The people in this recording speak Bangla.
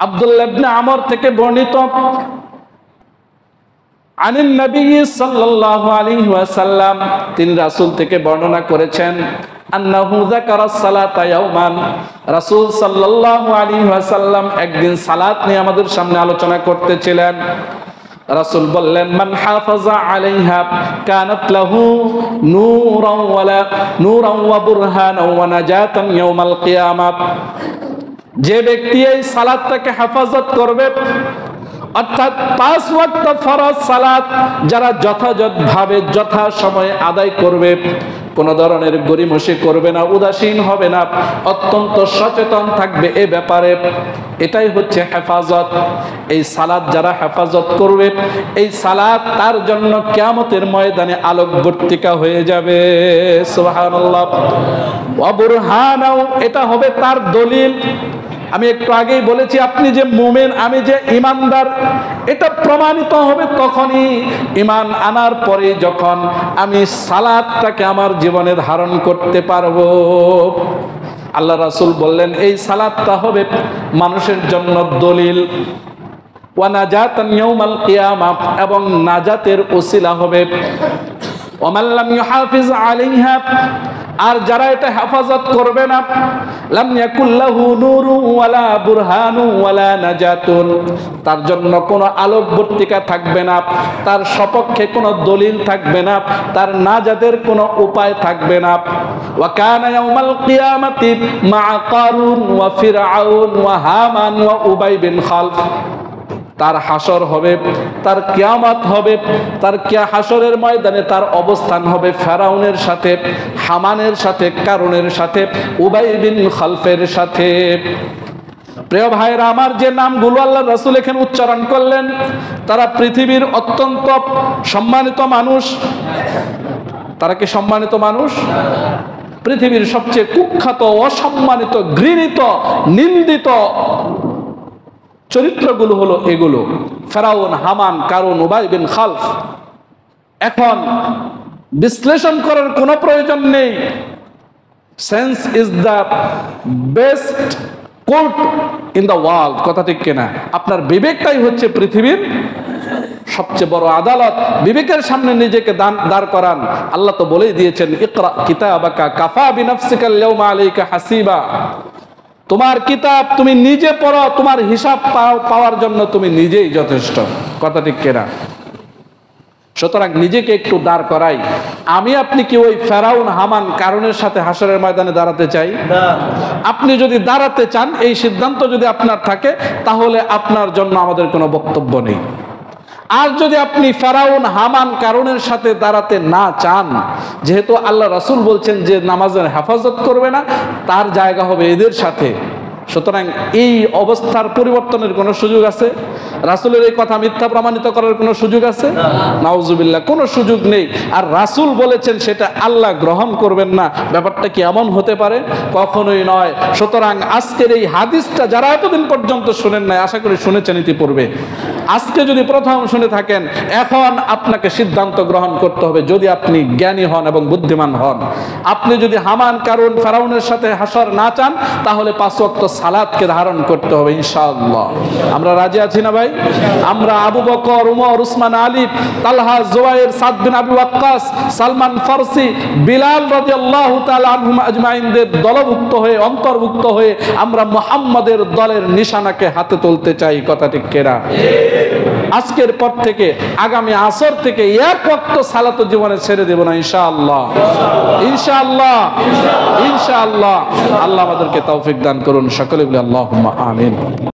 আব্দুল্লাহ ইবনে আমর থেকে বর্ণিত আনিন নবী সাল্লাল্লাহু আলাইহি ওয়াসাল্লাম, তিনি রাসূল থেকে বর্ণনা করেছেন, আন্নাহু যাকারাস সালাতা ইয়াওমান, রাসূল সাল্লাল্লাহু আলাইহি ওয়াসাল্লাম একদিন সালাত নিয়ে আমাদের সামনে আলোচনা করতেছিলেন। রাসূল বললেন, মান হাফাজা আলাইহা কানাত লাহু নূরান ওয়া বুরহানান ওয়া নাজাতান ইয়াউমাল কিয়ামাহ। যে ব্যক্তি এই সালাতটাকে হেফাজত করবে, অর্থাৎ 5 ওয়াক্ত ফরজ সালাত যারা যথাযথভাবে যথা সময়ে আদায় করবে, কোন ধরনের গরিমসি করবে না, উদাসীন হবে না, অত্যন্ত সচেতন থাকবে এ ব্যাপারে, এটাই হচ্ছে হেফাজত। এই সালাত যারা হেফাজত করবে, এই সালাত তার জন্য কিয়ামতের ময়দানে আলোকবর্তিকা হয়ে যাবে। সুবহানাল্লাহ। ওয়া বুরহানাও, এটা হবে তার দলিল। আমি একটু আগেই বলেছি, আপনি যে মুমিন, আমি যে ইমানদার, এটা প্রমাণিত হবে তখনই, ঈমান আনার পরে যখন আমি সালাতটাকে আমার জীবনে ধারণ করতে পারবো। আল্লাহ রাসূল বললেন, এই সালাতটা হবে মানুষের জন্য দলিল, ওয়া নাজাতান ইয়াউমাল কিয়ামাহ, এবং নাজাতের ওসিলা হবে। ওয়া মান লাম ইউহাফিজ আলাইহা, আর যারা এটা হেফাজত করবে না, লাম ইয়াকুল্লাহু নূরু ওয়ালা বুরহানু ওয়ালা নাজাতুন, তার জন্য কোনো আলোকবর্তিকা থাকবে না, তার সপক্ষে কোনো দলিল থাকবে না, তার নাজাতের কোনো উপায় থাকবে না। ওয়া কানা ইয়াউমাল কিয়ামাতি মা কারুন ওয়া ফিরআউন ওয়া হামান ওয়া উবাই বিন খালফ, তার হাসর হবে, তার কিয়ামত হবে, তার হাসরের ময়দানে তার অবস্থান হবে ফেরাউনের সাথে, হামানের সাথে, কারুনের সাথে, উবাই বিন খালফের সাথে। প্রিয় ভাইরা আমার, যে নামগুলো আল্লাহ রাসূল এখানে উচ্চারণ করলেন, তারা পৃথিবীর অত্যন্ত সম্মানিত মানুষ। তারা কি সম্মানিত মানুষ? পৃথিবীর সবচেয়ে কুখ্যাত, অসম্মানিত, ঘৃণিত, নিন্দিত চরিত্রগুলো হলো এগুলো, ফেরাউন, হামান, কারুন, উবাই বিন খালফ। এখন বিশ্লেষণ করার কোনো প্রয়োজন নেই। Sense is the best court in the world, কথা ঠিক কিনা? আপনার বিবেকটাই হচ্ছে পৃথিবীর সবচেয়ে বড় আদালত। বিবেকের সামনে নিজেকে দাঁড় করান। আল্লাহ তো বলেই দিয়েছেন, ইকরা কিতাবাকা কাফা বিনাফসিকাল ইয়াউমা আলাইকা হাসিবা, তোমার কিতাব তুমি নিজে পড়ো, তোমার হিসাব পাওয়ার জন্য তুমি নিজেই যথেষ্ট, কথা ঠিক কিনা? সুতরাং নিজেকে একটু দাঁড় করাই। আমি আপনি কি ওই ফেরাউন, হামান, কারুনের সাথে হাসরের ময়দানে দাঁড়াতে চাই? আপনি যদি দাঁড়াতে চান, এই সিদ্ধান্ত যদি আপনার থাকে, তাহলে আপনার জন্য আমাদের কোনো বক্তব্য নেই। আর যদি আপনি ফেরাউন, হামান, কারুনের সাথে দাঁড়াতে না চান, যেহেতু আল্লাহ রাসূল বলছেন যে নামাজের হেফাজত করবে না, তার জায়গা হবে এদের সাথে। সুতরাং এই অবস্থার পরিবর্তনের কোনো সুযোগ আছে? রাসূলের এই কথা মিথ্যা প্রমাণিত করার কোনো সুযোগ আছে? নাউজুবিল্লাহ, কোনো সুযোগ নেই। আর রাসূল বলেছেন সেটা আল্লাহ গ্রহণ করবেন না, ব্যাপারটা কি এমন হতে পারে? কখনোই নয়। সুতরাং আজকের এই হাদিসটা যারা এতদিন পর্যন্ত শুনেন নাই, আশা করি শুনেছেন ইতিপূর্বে। আজকে যদি প্রথম শুনে থাকেন, এখন আপনাকে সিদ্ধান্ত গ্রহণ করতে হবে, যদি আপনি জ্ঞানী হন এবং বুদ্ধিমান হন। আপনি যদি হামান, কারুন, ফেরাউনের সাথে হাসর না চান, তাহলে 5 ওয়াক্ত সালাতকে ধারণ করতে হবে ইনশাআল্লাহ। আমরা রাজি আছি না ভাই? আমরা আবু বকর, উমর, উসমান, আলী, তালহা, জুবায়ের, সাদ বিন আবি ওয়াক্কাস, সালমান ফারসি, বিলাল রাদিয়াল্লাহু তাআলা আনহুম আজমাইনদের দলভুক্ত হয়ে, অন্তর্ভুক্ত হয়ে আমরা মুহাম্মাদের দলের নিশানাকে হাতে তুলতে চাই, কথা ঠিক কিনা? আজকের পর থেকে, আগামী আসর থেকে 1 ওয়াক্ত সালাত জীবনে ছেড়ে দেব না ইনশাআল্লাহ। ইনশাআল্লাহ, ইনশাআল্লাহ। আল্লাহ আমাদেরকে তৌফিক দান করুন। সকলে বলি আল্লাহুম্মা আমিন।